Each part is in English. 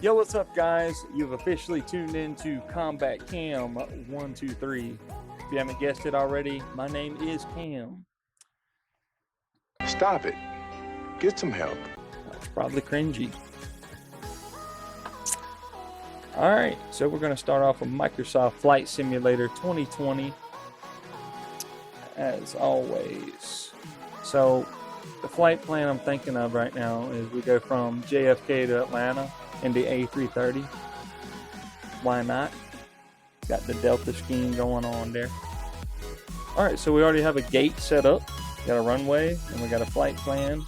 Yo, what's up, guys? You've officially tuned in to Combat Cam 123. If you haven't guessed it already, my name is Cam. Stop it. Get some help. That's probably cringy. Alright, so we're going to start off with Microsoft Flight Simulator 2020, as always. So, the flight plan I'm thinking of right now is we go from JFK to Atlanta in the A330. Why not? Got the Delta scheme going on there. Alright, so we already have a gate set up. Got a runway, and we got a flight plan.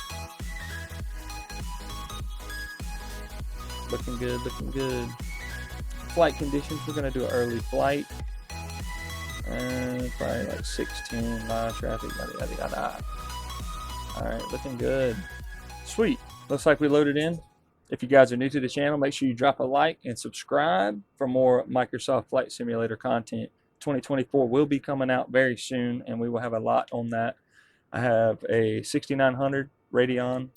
Looking good, looking good. Flight conditions, we're going to do an early flight. Probably like 16, live traffic, yada, yada, yada. Alright, looking good. Sweet. Looks like we loaded in. If you guys are new to the channel, make sure you drop a like and subscribe for more Microsoft Flight Simulator content. 2024 will be coming out very soon, and we will have a lot on that. I have a 6900 Radeon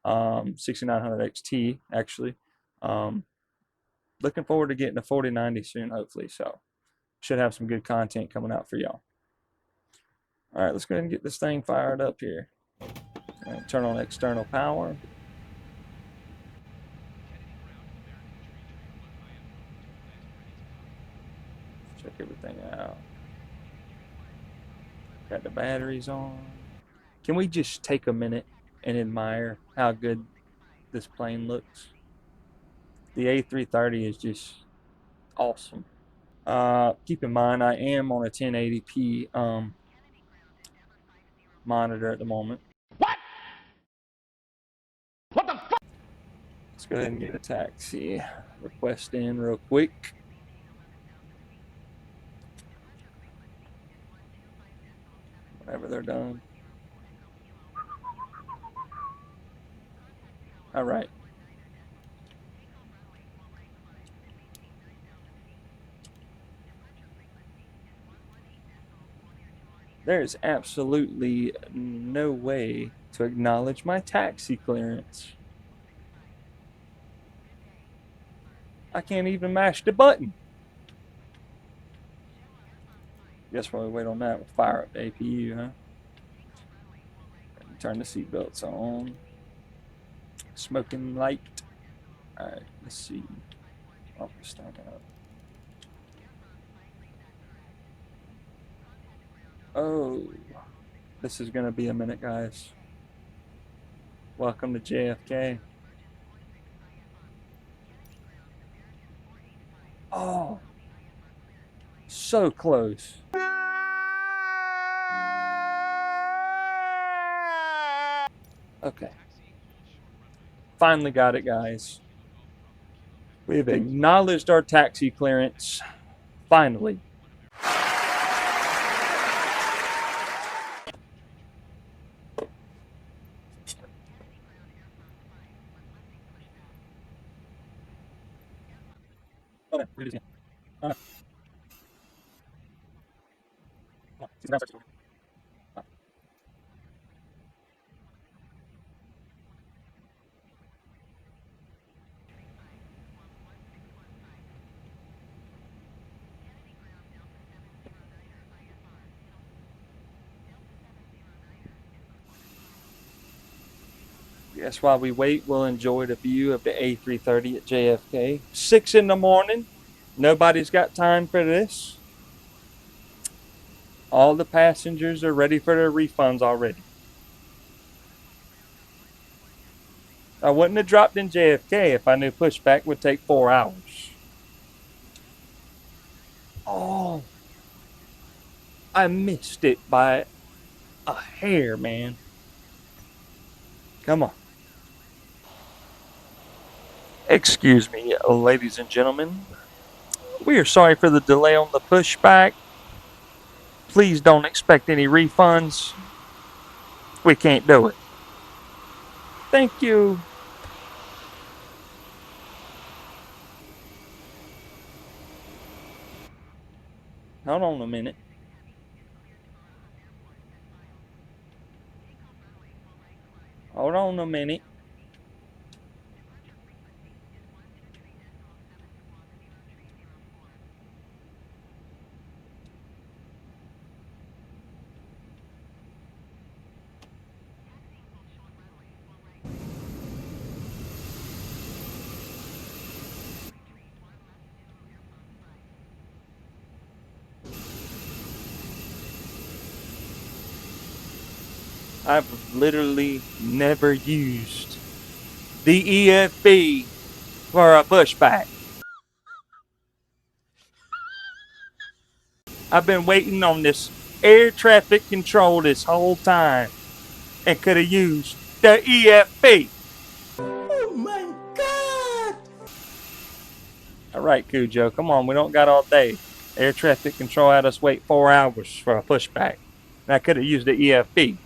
6900xt, actually. Looking forward to getting a 4090 soon, hopefully. So, should have some good content coming out for y'all. All right, let's go ahead and get this thing fired up here. Right, turn on external power. Check everything out. Got the batteries on. Can we just take a minute and admire how good this plane looks? The A330 is just awesome. Keep in mind, I am on a 1080p monitor at the moment. What? What the fuck? Let's go ahead and get a taxi request in real quick. Whenever they're done. All right. There's absolutely no way to acknowledge my taxi clearance. I can't even mash the button. Guess while we wait on that, we'll fire up the APU, huh? Turn the seatbelts on. Smoking light. Alright, let's see. Oh, we're starting up. Oh, this is going to be a minute, guys. Welcome to JFK. Oh, so close. Okay. Finally got it, guys. We've acknowledged our taxi clearance. Finally. Okay, read it again. Guess while we wait, we'll enjoy the view of the A330 at JFK. 6 in the morning. Nobody's got time for this. All the passengers are ready for their refunds already. I wouldn't have dropped in JFK if I knew pushback would take 4 hours. Oh, I missed it by a hair, man. Come on. Excuse me, ladies and gentlemen. We are sorry for the delay on the pushback. Please don't expect any refunds. We can't do it. Thank you. Hold on a minute. Hold on a minute. I've literally never used the EFB for a pushback. I've been waiting on this air traffic control this whole time and could have used the EFB. Oh my God! All right, Cujo, come on, we don't got all day. Air traffic control had us wait 4 hours for a pushback. And I could have used the EFB.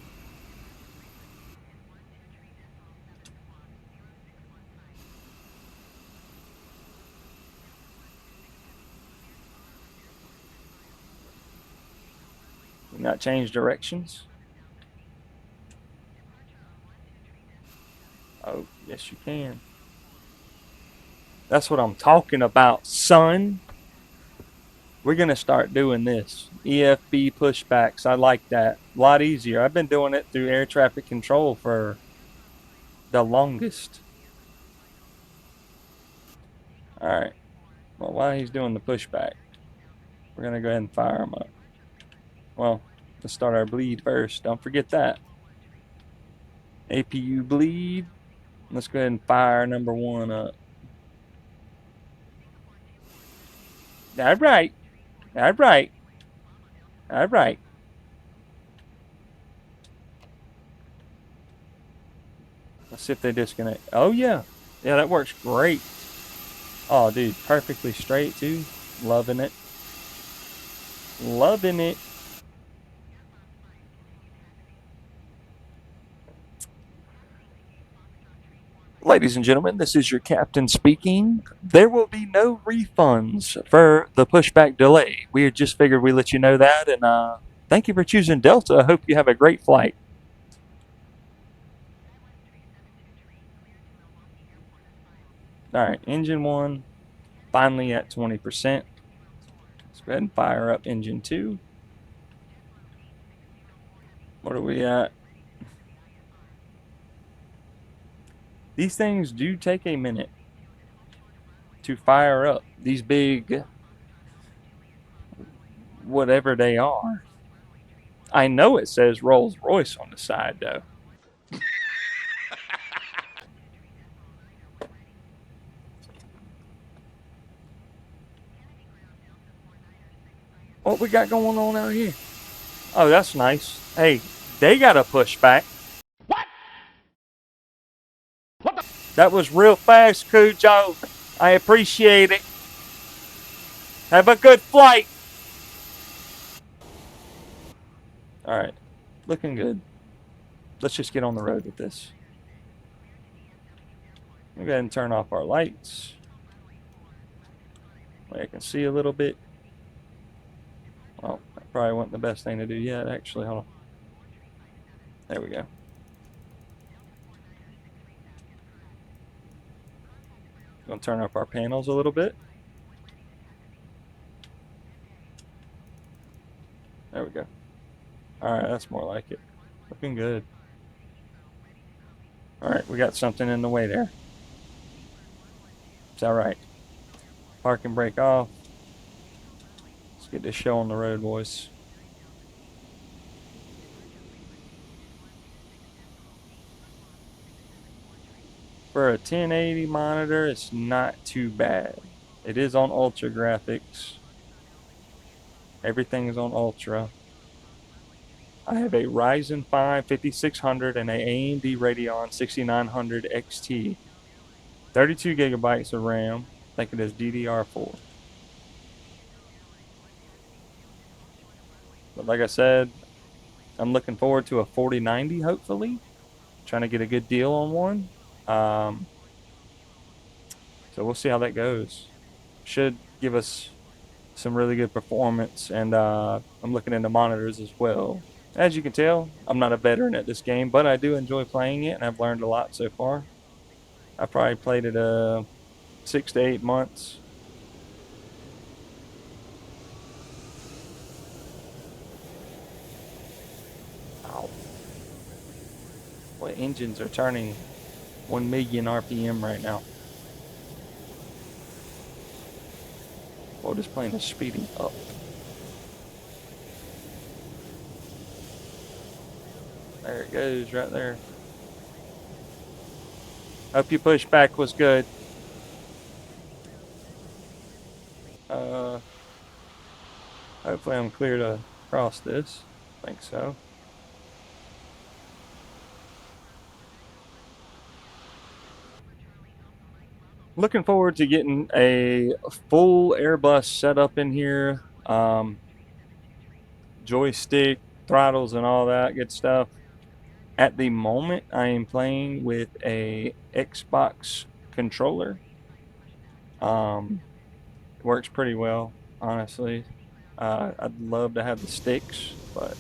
Not change directions. Oh, yes you can. That's what I'm talking about, son. We're going to start doing this. EFB pushbacks. I like that. A lot easier. I've been doing it through air traffic control for the longest. Alright. Well, while he's doing the pushback, we're going to go ahead and fire him up. Well, let's start our bleed first. Don't forget that. APU bleed. Let's go ahead and fire number 1 up. Alright. Alright. Alright. Let's see if they disconnect. Oh, yeah. Yeah, that works great. Oh, dude. Perfectly straight, too. Loving it. Loving it. Ladies and gentlemen, this is your captain speaking. There will be no refunds for the pushback delay. We just figured we'd let you know that, and thank you for choosing Delta. I hope you have a great flight. Alright, engine 1, finally at 20%. Let's go ahead and fire up engine 2. What are we at? These things do take a minute to fire up. These big, whatever they are. I know it says Rolls-Royce on the side, though. What we got going on out here? Oh, that's nice. Hey, they got a pushback. What? What the? That was real fast, Cujo. I appreciate it. Have a good flight. Alright. Looking good. Let's just get on the road with this. We'll go ahead and turn off our lights. I can see a little bit. Well, that probably wasn't the best thing to do yet, actually. Hold on. There we go. Gonna turn up our panels a little bit. There we go. Alright, that's more like it. Looking good. Alright, we got something in the way there. It's alright. Park and brake off. Let's get this show on the road, boys. For a 1080 monitor, it's not too bad. It is on ultra graphics. Everything is on ultra. I have a Ryzen 5 5600 and a AMD Radeon 6900xt. 32 gigabytes of RAM. I think it is DDR4. But like I said, I'm looking forward to a 4090, hopefully. Trying to get a good deal on one. So we'll see how that goes. Should give us some really good performance, and I'm looking into monitors as well. As you can tell, I'm not a veteran at this game, but I do enjoy playing it, and I've learned a lot so far. I probably played it 6 to 8 months. Ow. Well, engines are turning 1 million RPM right now. Well, this plane is speeding up. There it goes, right there. Hope your pushback was good. Hopefully I'm clear to cross this. I think so. Looking forward to getting a full Airbus setup in here. Joystick, throttles, and all that good stuff. At the moment, I am playing with a Xbox controller. Works pretty well, honestly. I'd love to have the sticks, but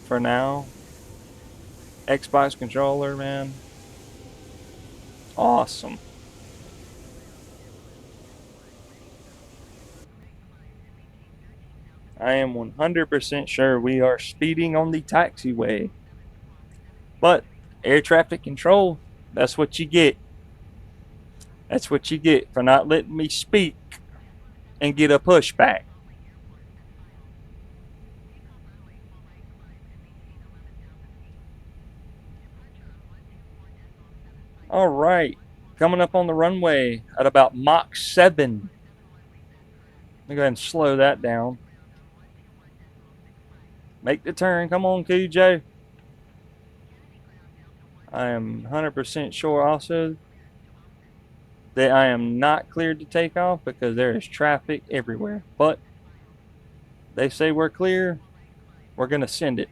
for now, Xbox controller, man, awesome. I am 100% sure we are speeding on the taxiway. But air traffic control, that's what you get. That's what you get for not letting me speak and get a pushback. All right, coming up on the runway at about Mach 7. Let me go ahead and slow that down. Make the turn. Come on, QJ. I am 100% sure also that I am not cleared to take off because there is traffic everywhere. But they say we're clear. We're going to send it.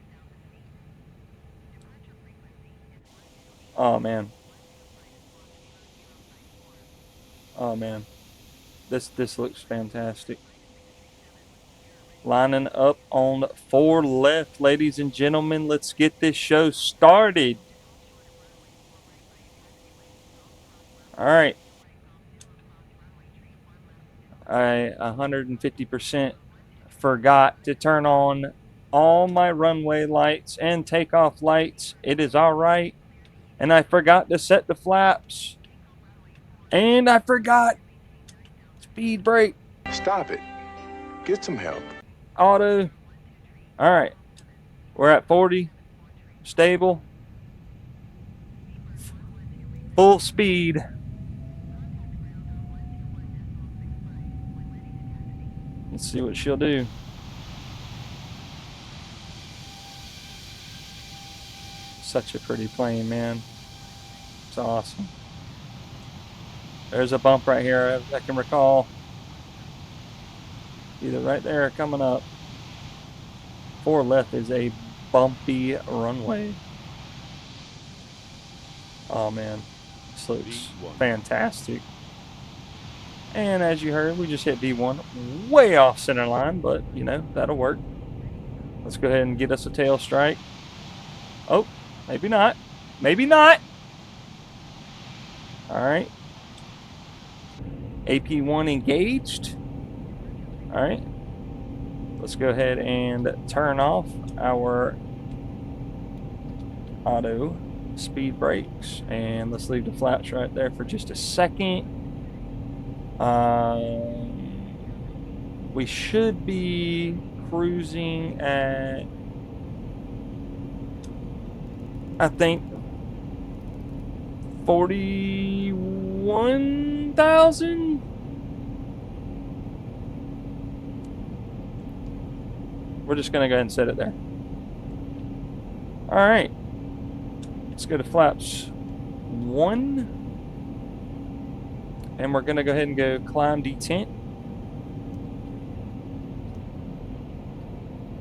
Oh, man. Oh, man. This looks fantastic. Lining up on 4 left, ladies and gentlemen. Let's get this show started. All right. I 150% forgot to turn on all my runway lights and takeoff lights. It is all right. And I forgot to set the flaps. And I forgot speed brake. Stop it. Get some help. Auto. All right. We're at 40. Stable. Full speed. Let's see what she'll do. Such a pretty plane, man. It's awesome. There's a bump right here I can recall. Either right there or coming up. 4 left is a bumpy runway. Oh man, this looks fantastic. And as you heard, we just hit V1 way off center line, but you know, that'll work. Let's go ahead and get us a tail strike. Oh, maybe not. Maybe not. All right. AP1 engaged. All right. Let's go ahead and turn off our auto speed brakes. And let's leave the flaps right there for just a second. We should be cruising at, I think, 41,000. We're just gonna go ahead and set it there. All right, let's go to flaps 1, and we're gonna go ahead and go climb detent.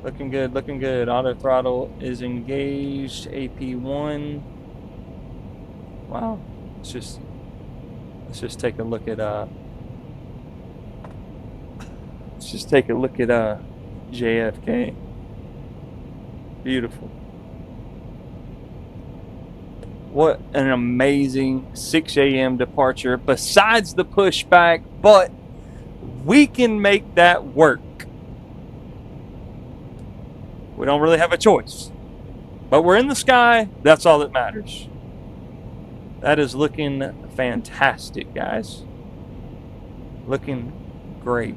Looking good, looking good. Auto throttle is engaged. AP1. Wow. Let's just take a look at JFK. Beautiful. What an amazing 6 a.m. departure besides the pushback, but we can make that work. We don't really have a choice. But we're in the sky. That's all that matters. That is looking fantastic, guys. Looking great.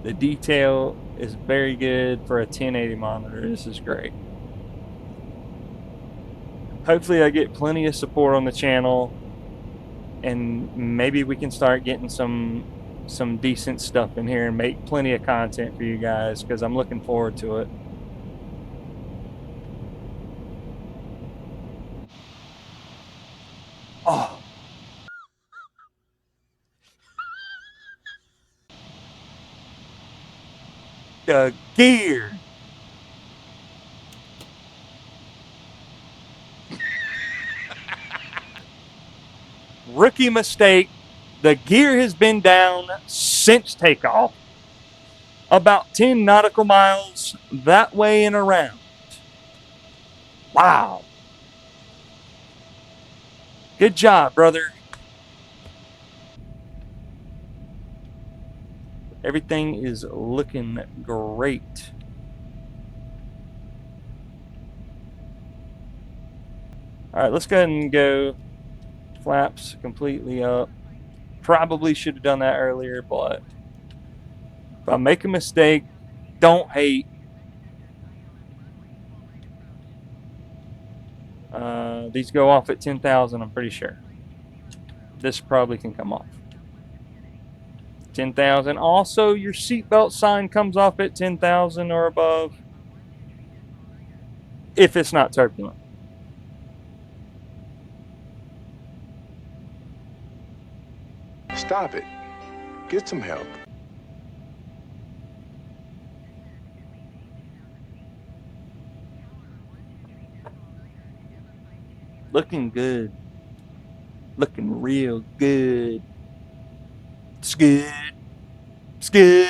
The detail is very good for a 1080 monitor. This is great. Hopefully I get plenty of support on the channel, and maybe we can start getting some decent stuff in here and make plenty of content for you guys, because I'm looking forward to it. Oh. The gear. Rookie mistake. The gear has been down since takeoff. About 10 nautical miles that way and around. Wow. Good job, brother. Everything is looking great. Alright, let's go ahead and go flaps completely up. Probably should have done that earlier, but if I make a mistake, don't hate. These go off at 10,000, I'm pretty sure. This probably can come off. 10,000. Also, your seatbelt sign comes off at 10,000 or above, if it's not turbulent. Stop it. Get some help. Looking good. Looking real good. It's good. It's good.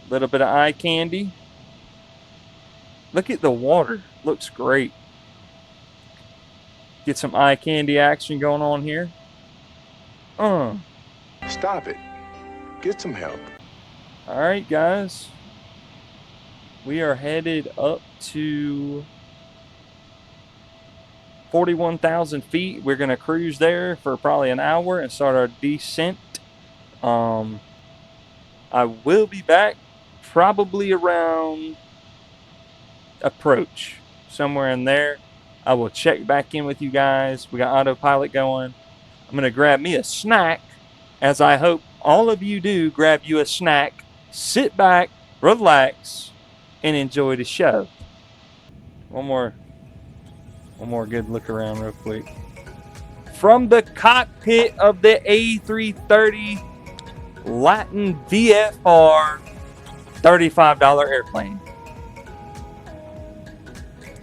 Little bit of eye candy. Look at the water. Looks great. Get some eye candy action going on here. Stop it. Get some help. Alright, guys. We are headed up to 41,000 feet. We're going to cruise there for probably an hour and start our descent. I will be back probably around approach, somewhere in there. I will check back in with you guys. We got autopilot going. I'm going to grab me a snack, as I hope all of you do. Grab you a snack, sit back, relax, and enjoy the show. One more good look around real quick. From the cockpit of the A330 Latin VFR $35 airplane.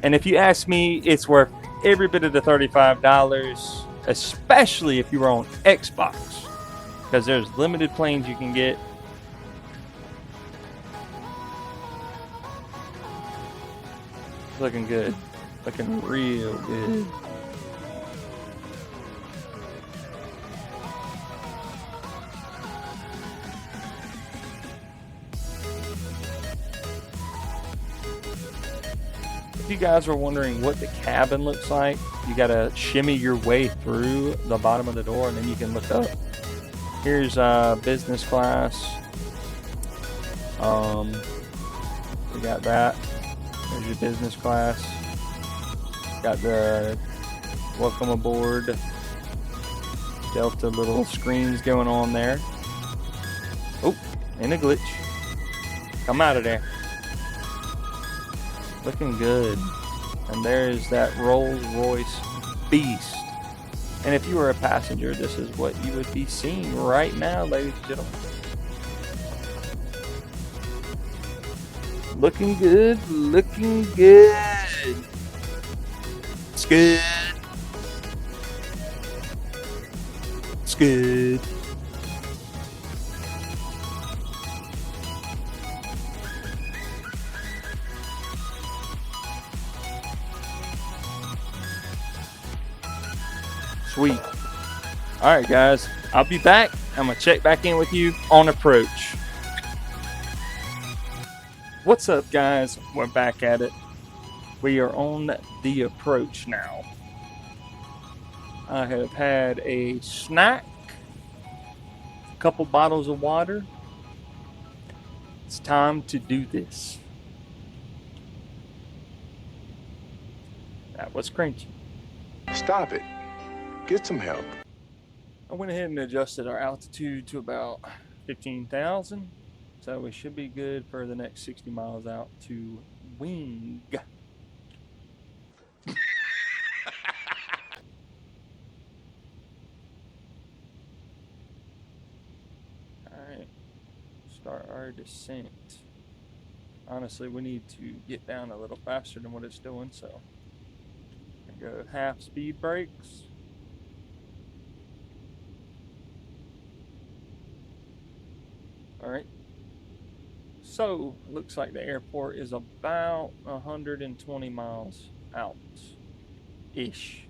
And if you ask me, it's worth every bit of the $35, especially if you were on Xbox, because there's limited planes you can get. Looking good. Looking real good. If you guys were wondering what the cabin looks like, you gotta shimmy your way through the bottom of the door and then you can look up. Here's business class. We got that. There's your business class. Got the welcome aboard Delta little screens going on there. Oh, and a glitch. Come out of there. Looking good. And there's that Rolls-Royce beast. And if you were a passenger, this is what you would be seeing right now, ladies and gentlemen. Looking good, looking good. It's good. It's good. Sweet. Alright guys, I'll be back. I'm going to check back in with you on approach. What's up guys? We're back at it. We are on the approach now. I have had a snack couple bottles of water. It's time to do this. That was cringy. Stop it. Get some help. I went ahead and adjusted our altitude to about 15,000. So we should be good for the next 60 miles out to wing. Alright, start our descent. Honestly, we need to get down a little faster than what it's doing, so go half speed brakes. Alright, so looks like the airport is about 120 miles out ish,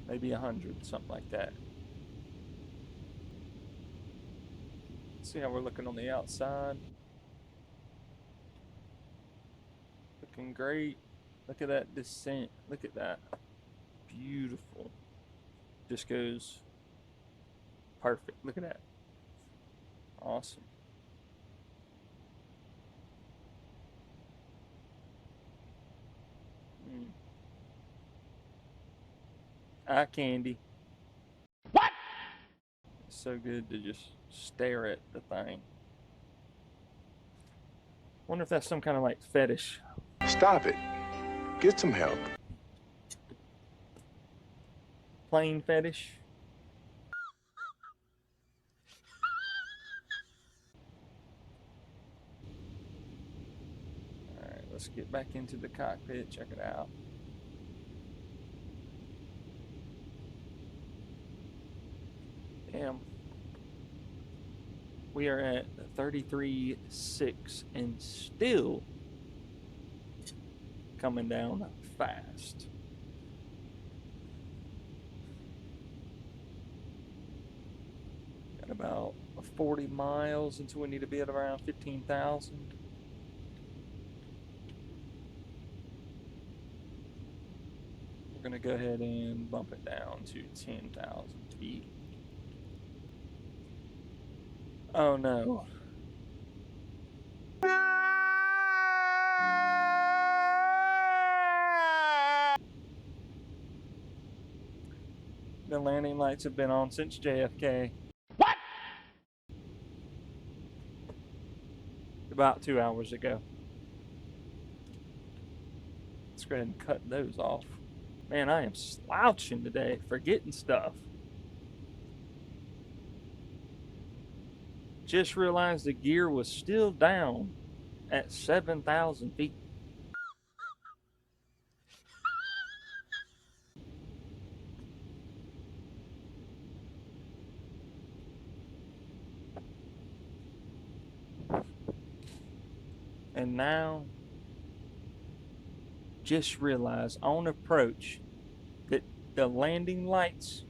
maybe 100, something like that. Let's see how we're looking on the outside. Looking great. Look at that descent. Look at that. Beautiful. Just goes perfect. Look at that. Awesome. Eye candy. What? It's so good to just stare at the thing. Wonder if that's some kind of like fetish. Stop it. Get some help. Plane fetish. Alright, let's get back into the cockpit, check it out. Damn. We are at 33.6 and still coming down fast. Got about 40 miles until we need to be at around 15,000. We're going to go ahead and bump it down to 10,000 feet. Oh no. The landing lights have been on since JFK. What? About 2 hours ago. Let's go ahead and cut those off. Man, I am slouching today, forgetting stuff. Just realized the gear was still down at 7,000 feet. And now, just realized on approach that the landing lights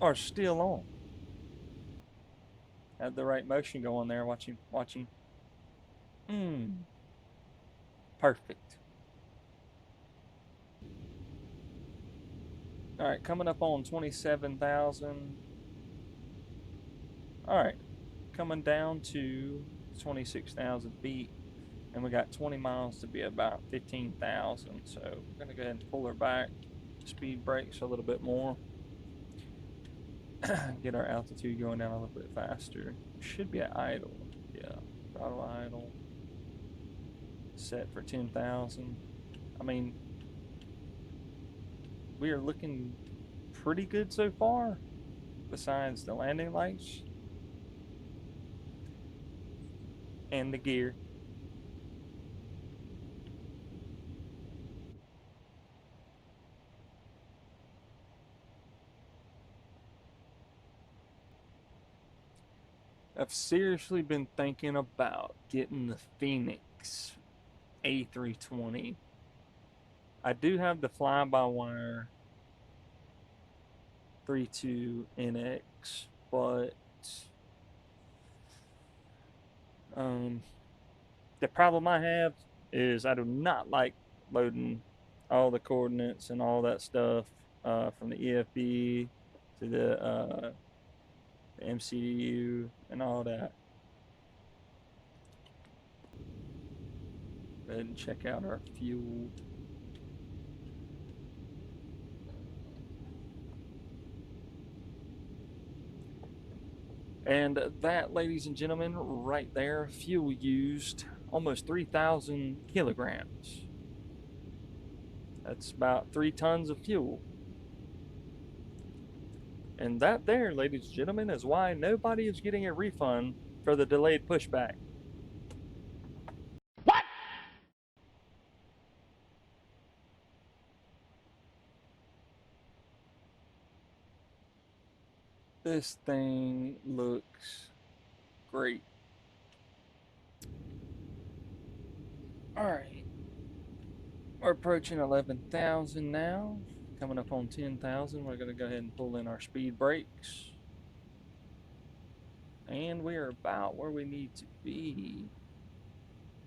are still on. Have the right motion going there, watching. Perfect. Alright, coming up on 27,000. Alright, coming down to 26,000 feet. And we got 20 miles to be about 15,000. So we're going to go ahead and pull her back. Speed brakes a little bit more. Get our altitude going down a little bit faster. Should be at idle. Yeah, throttle idle. Set for 10,000. I mean, we are looking pretty good so far. Besides the landing lights and the gear. I've seriously been thinking about getting the Phoenix A320. I do have the fly-by-wire 32NX, but the problem I have is I do not like loading all the coordinates and all that stuff from the EFB to the the MCU, and all that. Go ahead and check out our fuel. And that, ladies and gentlemen, right there, fuel used almost 3,000 kilograms. That's about 3 tons of fuel. And that there, ladies and gentlemen, is why nobody is getting a refund for the delayed pushback. What? This thing looks great. Alright. We're approaching 11,000 now. Coming up on 10,000. We're going to go ahead and pull in our speed brakes. And we are about where we need to be.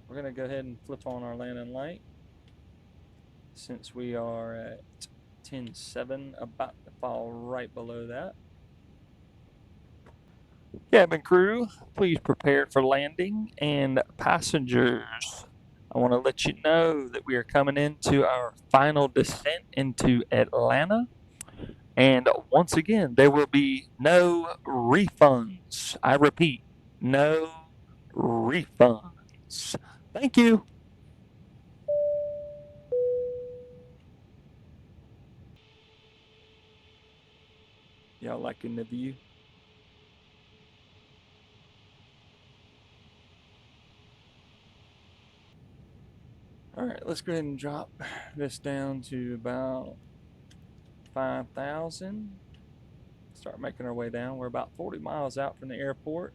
We're going to go ahead and flip on our landing light. Since we are at 10.7, about to fall right below that. Cabin crew, please prepare for landing. And passengers, I want to let you know that we are coming into our final descent into Atlanta. And once again, there will be no refunds. I repeat, no refunds. Thank you. Y'all liking the view? All right, let's go ahead and drop this down to about 5,000. Start making our way down. We're about 40 miles out from the airport.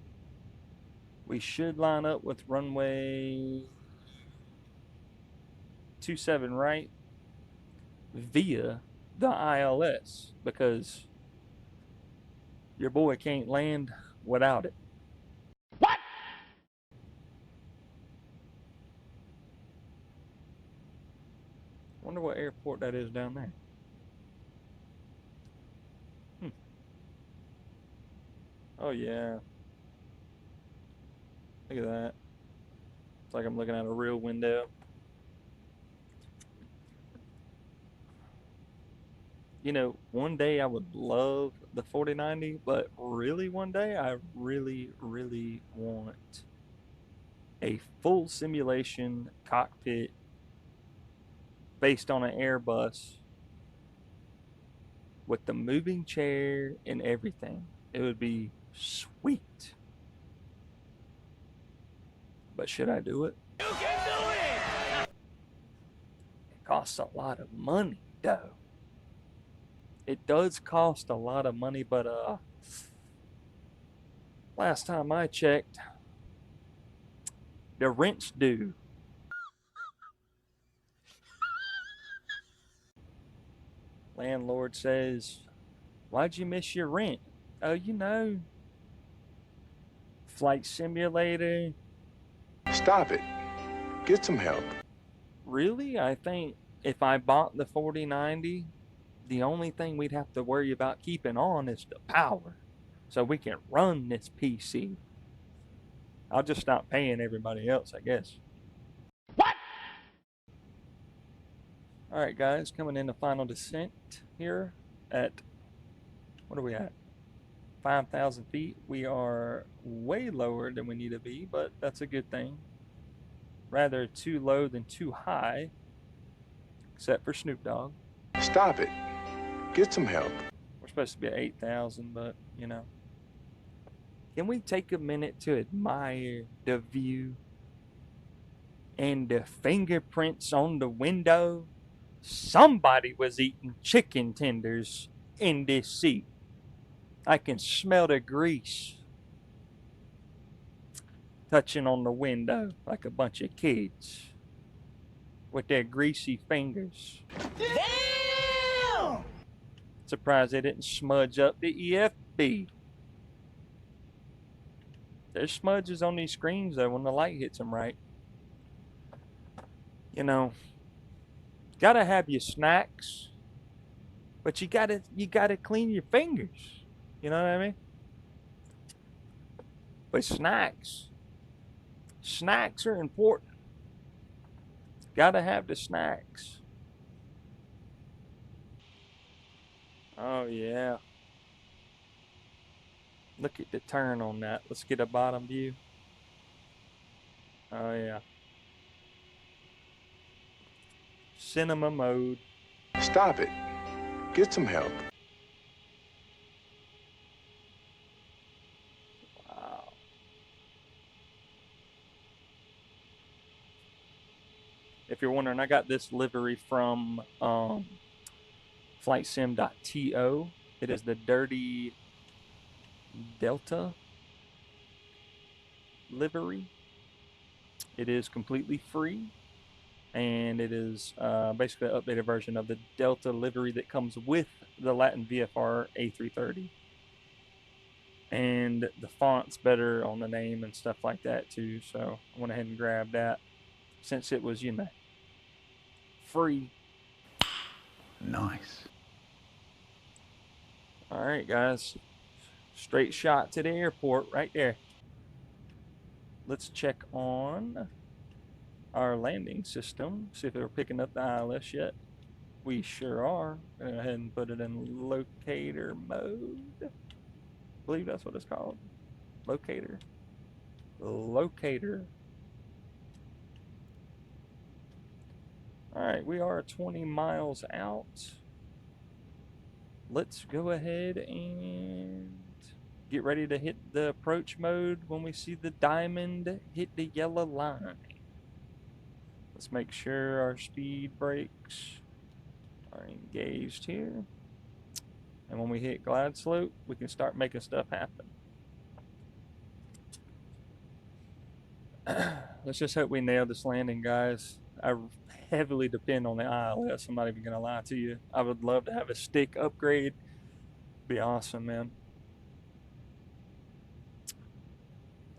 We should line up with runway 27 right via the ILS because your boy can't land without it. What? Wonder what airport that is down there. Oh yeah. Look at that. It's like I'm looking at a real window. You know, one day I would love the 4090, but really one day I really, really want a full simulation cockpit based on an Airbus with the moving chair and everything. It would be sweet. But should I do it? You can do it! It costs a lot of money, though. It does cost a lot of money, but last time I checked, the rent's due. Landlord says, "Why'd you miss your rent?" "Oh, you know, flight simulator." Stop it. Get some help. Really? I think if I bought the 4090, the only thing we'd have to worry about keeping on is the power, so we can run this PC. I'll just stop paying everybody else, I guess. What? All right, guys, coming into final descent here at, what are we at? 5,000 feet. We are way lower than we need to be, but that's a good thing. Rather too low than too high, except for Snoop Dogg. Stop it. Get some help. We're supposed to be at 8,000, but you know. Can we take a minute to admire the view and the fingerprints on the window? Somebody was eating chicken tenders in this seat. I can smell the grease touching on the window like a bunch of kids with their greasy fingers. Damn! Surprised they didn't smudge up the EFB. There's smudges on these screens though when the light hits them right. You know, gotta have your snacks, but you gotta clean your fingers. You know what I mean? But snacks are important. Gotta have the snacks. Oh yeah. Look at the turn on that. Let's get a bottom view. Oh yeah. Cinema mode. Stop it. Get some help. Wow. If you're wondering, I got this livery from flightsim.to. It is the dirty Delta livery. It is completely free, and it is basically an updated version of the Delta livery that comes with the Latin VFR A330. And the font's better on the name and stuff like that too, so I went ahead and grabbed that since it was, free. Nice. All right, guys, straight shot to the airport right there. Let's check on our landing system, see if they're picking up the ILS yet. We sure are. Go ahead and put it in locator mode. I believe that's what it's called. Locator. Locator. All right, we are 20 miles out. Let's go ahead and get ready to hit the approach mode when we see the diamond hit the yellow line. Let's make sure our speed brakes are engaged here. And when we hit glide slope, we can start making stuff happen. Let's just hope we nail this landing, guys. I heavily depend on the ILS. I'm not even going to lie to you. I would love to have a stick upgrade. Be awesome, man.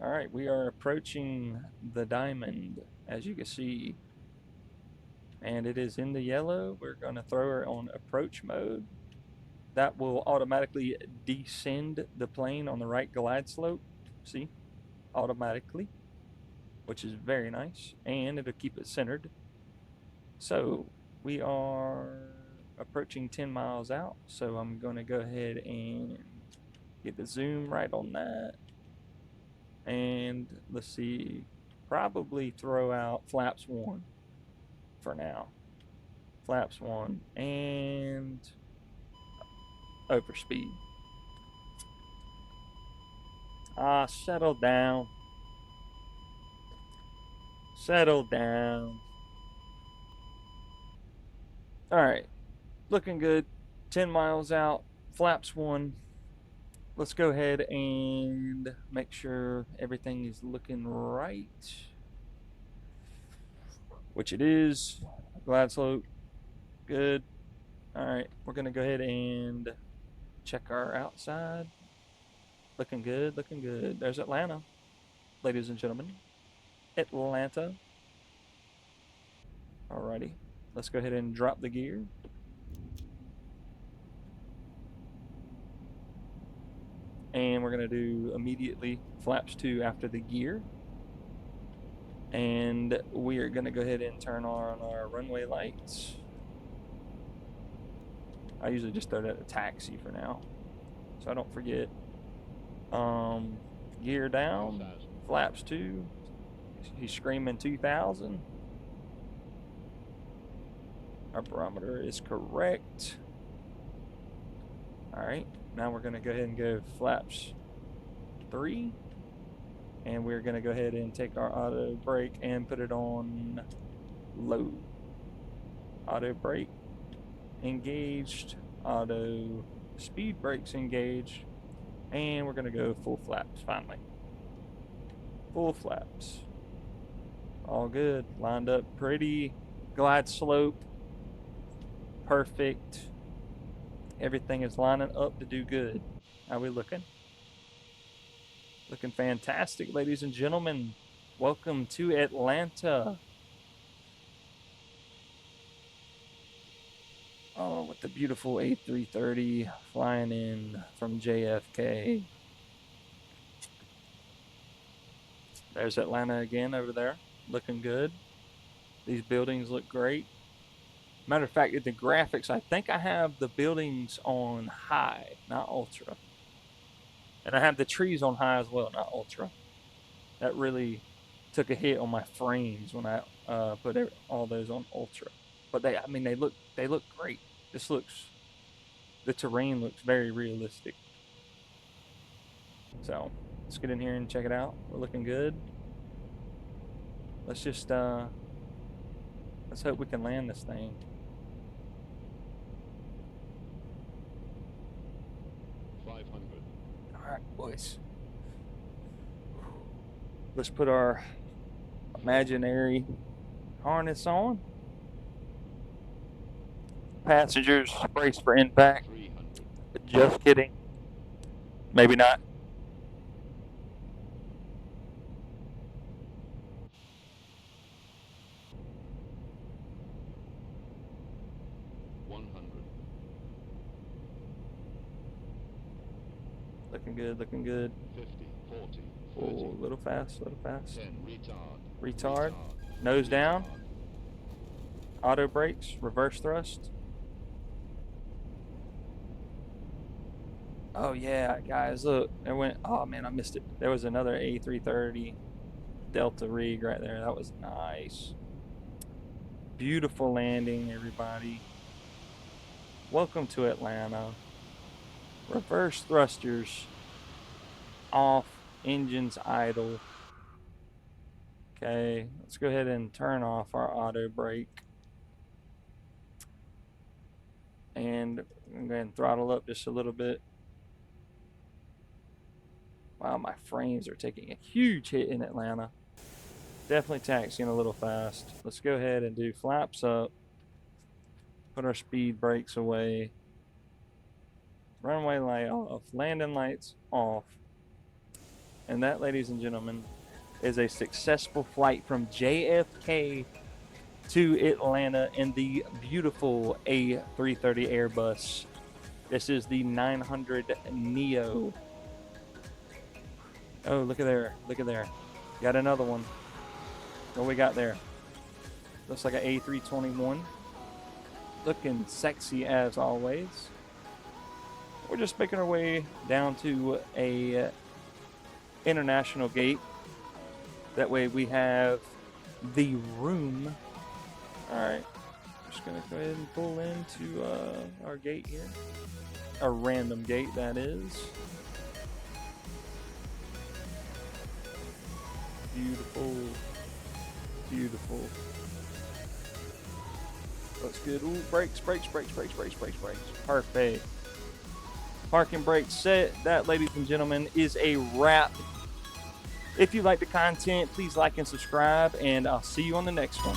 All right, we are approaching the diamond, as you can see. And it is in the yellow. We're going to throw her on approach mode. That will automatically descend the plane on the right glide slope. See? Automatically. Which is very nice. And it'll keep it centered. So we are approaching 10 miles out. So I'm going to go ahead and get the zoom right on that. And let's see, probably throw out flaps 1 for now. Flaps 1 and overspeed. Settle down. Settle down. All right, looking good. 10 miles out, flaps 1. Let's go ahead and make sure everything is looking right, which it is. Glide slope, good. All right, we're gonna go ahead and check our outside. Looking good, looking good. There's Atlanta, ladies and gentlemen. Atlanta. Alrighty, let's go ahead and drop the gear. And we're gonna do immediately flaps 2 after the gear. And we are gonna go ahead and turn on our runway lights. I usually just throw that at taxi for now, so I don't forget. Gear down, flaps 2. He's screaming 2,000. Our barometer is correct. All right, now we're gonna go ahead and go flaps 3. And we're gonna go ahead and take our auto brake and put it on low. Auto brake engaged, auto speed brakes engaged, and we're gonna go full flaps finally. Full flaps. All good, lined up pretty, glide slope, perfect. Everything is lining up to do good. How we looking? Looking fantastic, ladies and gentlemen. Welcome to Atlanta. Oh, with the beautiful A330 flying in from JFK. There's Atlanta again over there, looking good. These buildings look great. Matter of fact, the graphics, I think I have the buildings on high, not ultra. And I have the trees on high as well, not ultra. That really took a hit on my frames when I put all those on ultra. But I mean, they look great. The terrain looks very realistic. So let's get in here and check it out. We're looking good. Let's just let's hope we can land this thing. All right, boys. Let's put our imaginary harness on. Passengers, brace for impact. Just kidding. Maybe not. Looking good, looking good. 50, 40, 30. Oh, a little fast, a little fast. 10, Retard. Nose down. Auto brakes, reverse thrust. Oh yeah, guys, look. There went, oh man, I missed it. There was another A330 Delta rig right there. That was nice. Beautiful landing, everybody. Welcome to Atlanta. Reverse thrusters off, engines idle. Okay, let's go ahead and turn off our auto brake. And I'm going to throttle up just a little bit. Wow, my frames are taking a huge hit in Atlanta. Definitely taxiing a little fast. Let's go ahead and do flaps up. Put our speed brakes away. Runway light off. Landing lights off. And that, ladies and gentlemen, is a successful flight from JFK to Atlanta in the beautiful A330 Airbus. This is the 900 Neo. Oh, look at there. Look at there. Got another one. What we got there? Looks like an A321. Looking sexy as always. We're just making our way down to a international gate. That way we have the room. Alright. Just gonna go ahead and pull into our gate here. A random gate, that is. Beautiful. Beautiful. Looks good. Ooh, brakes, brakes, brakes, brakes, brakes, brakes, brakes. Perfect. Parking brake set. That, ladies and gentlemen, is a wrap. If you like the content, please like and subscribe, and I'll see you on the next one.